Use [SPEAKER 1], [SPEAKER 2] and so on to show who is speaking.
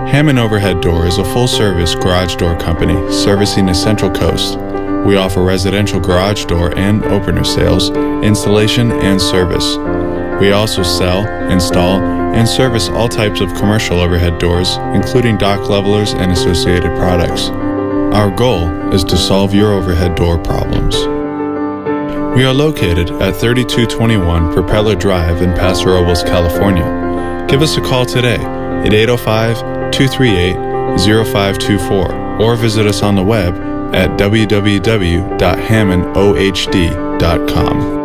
[SPEAKER 1] Hamon Overhead Door is a full-service garage door company servicing the Central Coast. We offer residential garage door and opener sales, installation, and service. We also sell, install, and service all types of commercial overhead doors, including dock levelers and associated products. Our goal is to solve your overhead door problems. We are located at 3221 Propeller Drive in Paso Robles, California. Give us a call today at 805-238-0524 or visit us on the web at www.hamonohd.com.